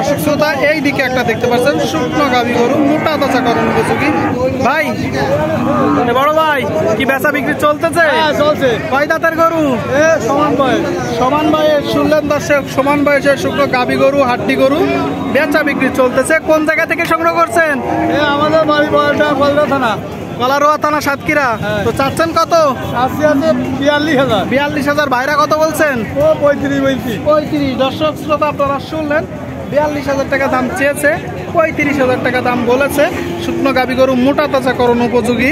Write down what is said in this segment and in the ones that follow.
দর্শক শ্রোতা, এই দিকে একটা দেখতে পাচ্ছেন শুকনো গাভী গরু, মোটা তাজা করণ উপযোগী। ভাই, বড় ভাই, কি বেচা বিক্রি চলতেছে? চলছে। কয় দাঁতের গরু? সমান বয়স। সমান বয়স শুনলেন দর্শক, সমান বয়সের শুকনো গাভী গরু, হাড্ডি গরু বেচা বিক্রি চলতেছে। কোন জায়গা থেকে সংগ্রহ করছেন? আমাদের বাড়ি কলকাতা থানা, কলারোয়া থানা, সাতক্ষীরা। তো চাচ্ছেন কত? আছে 42,000। 42,000। ভাইরা কত বলছেন? 35। দর্শক শ্রোতা, আপনারা শুনলেন 42,000 টাকা দাম চেয়েছে, 35,000 টাকা দাম বলেছে। শুকনো গাভী গরু, মোটা তাজা করণ উপযোগী।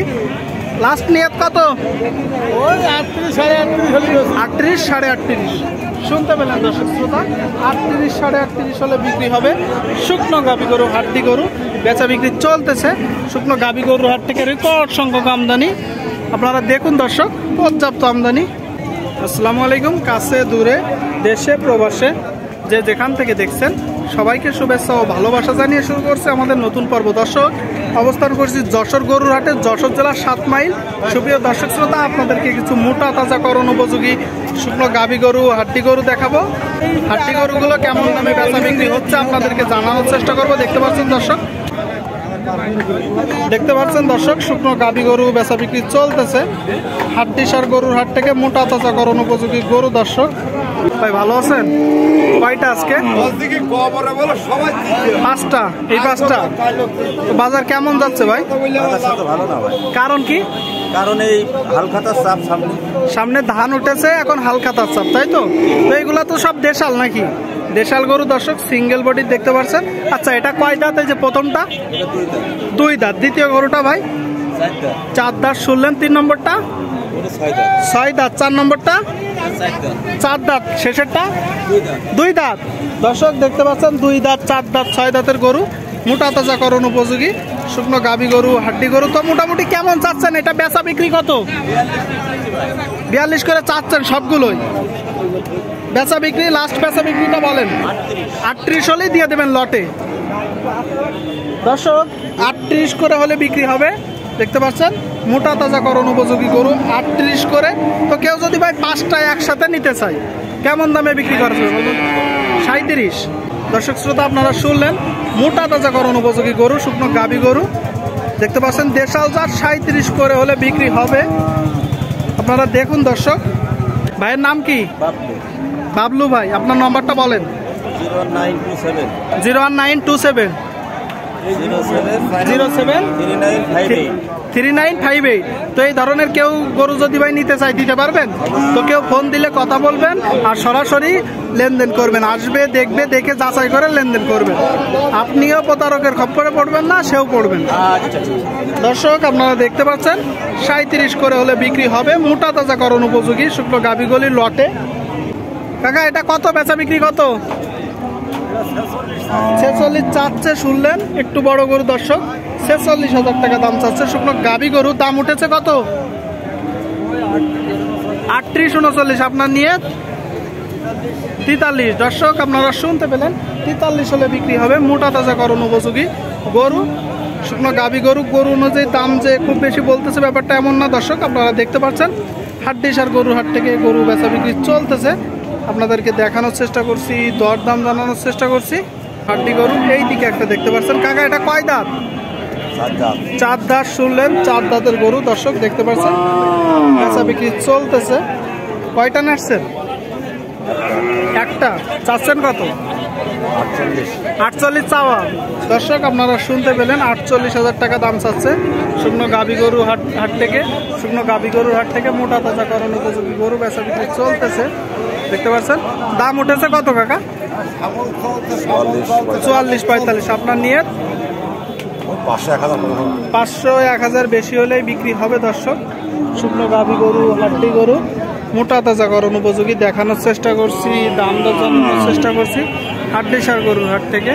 লাস্ট নিয়ত কত? ওই 38, 38, 38.5। শুনতে পেলেন দর্শক শ্রোতা, 38, 38.5 হলে বিক্রি হবে শুকনো গাভী গরু, হাড্ডি গরু বেচা বিক্রি চলতেছে। শুকনো গাভী গরুর হাট থেকে রেকর্ড সংখ্যক আমদানি, আপনারা দেখুন দর্শক, পর্যাপ্ত আমদানি। আসসালামু আলাইকুম। কাছে দূরে, দেশে প্রবাসে, যে যেখান থেকে দেখছেন সবাইকে শুভেচ্ছা ও ভালোবাসা জানিয়ে শুরু করছে আমাদের নতুন পর্ব। দর্শক, অবস্থান করছি যশোর গরুর হাটে, যশোর জেলার 7 মাইল। সুপ্রিয় দর্শক শ্রোতা, আপনাদেরকে কিছু মোটা তাজা করণ উপযোগী শুকনো গাভী গরু, হাড্ডি গরু দেখাবো। হাড্ডি গরুগুলো কেমন দামে বেচা বিক্রি হচ্ছে আপনাদেরকে জানানোর চেষ্টা করবো। দেখতে পাচ্ছেন দর্শক, শুকনো গাভী গরু বেচা বিক্রি চলতেছে হাড্ডিসার গরুর হাট থেকে, মোটা তাজা করণ উপযোগী গরু। দর্শক ভাই, ভালো আছেন? কয়টা আজকে? 5টা। এই 5টা। বাজার কেমন যাচ্ছে ভাই? ভালো না ভাই। কারণ কি? কারণ এই হালখাতার চাপ সামনে ধান উঠেছে, এখন হালখাতার চাপ, তাই তো? তো এইগুলা তো সব দেশাল নাকি? দেশাল গরু দর্শক, সিঙ্গেল বডি দেখতে পাচ্ছেন। আচ্ছা, এটা কয় দাঁত? এই যে প্রথমটা 2 দাঁত। দ্বিতীয় গরুটা ভাই 4 দাঁত শুনলেন। 3 নম্বরটা 6 দাঁত। 4 নম্বরটা 4 দাঁত। শেষেরটা 2 দাঁত। দর্শক দেখতে পাচ্ছেন 2 দাঁত, 4 দাঁত, 6 দাঁতের গরু, মোটা তাজা করণ উপযোগী শুকনো গাভী গরু, হাড্ডি গরু। তো মোটামুটি কেমন চাচ্ছেন? এটা বেচা বিক্রি কত? 42 করে চাচ্ছেন সবগুলোই? বেচা বিক্রি, লাস্ট বেচা বিক্রিটা বলেন। 38 হলেই দিয়ে দেবেন লটে। দর্শক, 38 করে হলে বিক্রি হবে। দেখতে পাচ্ছেন মোটা তাজা করণ উপযোগী গরু, 38 করে। তো কেউ যদি ভাই 5টা একসাথে নিতে চাই, কেমন দামে বিক্রি করবে বলুন? 37। দর্শক শ্রোতা, আপনারা শুনলেন মোটা তাজা করণ উপযোগী গরু, শুকনো গাভী গরু দেখতে পাচ্ছেন, দেশাল জাত, 37 করে হলে বিক্রি হবে। আপনারা দেখুন দর্শক। ভাইয়ের নাম কি? বাবলু ভাই। আপনার নম্বরটা বলেন। 01927 073958। তো এই ধরনের কেউ গরু যদি ভাই নিতে চাই, দিতে পারবেন তো? কেউ ফোন দিলে কথা বলবেন আর সরাসরি লেনদেন করবেন। আসবে, দেখবে, দেখে যাচাই করে লেনদেন করবেন। আপনিও প্রতারকের খপ্পরে পড়বেন না, সেও পড়বেন। দর্শক, আপনারা দেখতে পাচ্ছেন 37 করে হলে বিক্রি হবে মোটা তাজা করণ উপযোগী শুকনো গাভী গলির লটে। কাকা, এটা কত বেচা বিক্রি কত? 46 চাচ্ছে শুনলেন। একটু বড় গরু দর্শক, 46,000 টাকা দাম চাচ্ছে শুকনো গাভী গরু। দাম উঠেছে কত? 38, 39। আপনার নিয়ে 43। দর্শক, আপনারা শুনতে পেলেন, 43 হলে বিক্রি হবে মোটা তাজা করণ উপযোগী গরু, শুকনো গাভী গরু। গরু অনুযায়ী দাম যে খুব বেশি বলতেছে ব্যাপারটা এমন না দর্শক, আপনারা দেখতে পাচ্ছেন হাড্ডিসার গরুর হাট থেকে গরু বেচা বিক্রি চলতেছে। আপনাদেরকে দেখানোর চেষ্টা করছি, দর দাম জানানোর চেষ্টা করছি। হাড্ডি গরু এই দিকে একটা দেখতে পাচ্ছেন। কাকা, এটা কয় দাঁত? 4 দাঁত শুনলেন, 4 দাঁতের গরু। দর্শক দেখতে পাচ্ছেন বেচা বিক্রি চলতেছে। কয়টা নাড়ছেন? একটা। চাচ্ছেন কত? 48 চাওয়া। দর্শক, আপনারা শুনতে পেলেন 48,000 টাকা দাম চাচ্ছে শুকনো গাভী গরু হাট থেকে, শুকনো গাভী গরুর হাট থেকে মোটা তাজা করণ উপযোগী গরু বেচা বিক্রি চলতেছে। দেখতে পাচ্ছেন দাম উঠেছে কত কাকা? 44, 45। আপনার নিয়ত? 500, 1000 বেশি হলেই বিক্রি হবে দর্শক। শুকনো গাভী গরু, হাড্ডি গরু, মোটা তাজা করণ উপযোগী দেখানোর চেষ্টা করছি, দাম দর জানানোর চেষ্টা করছি হাড্ডিসার গরুর হাট থেকে।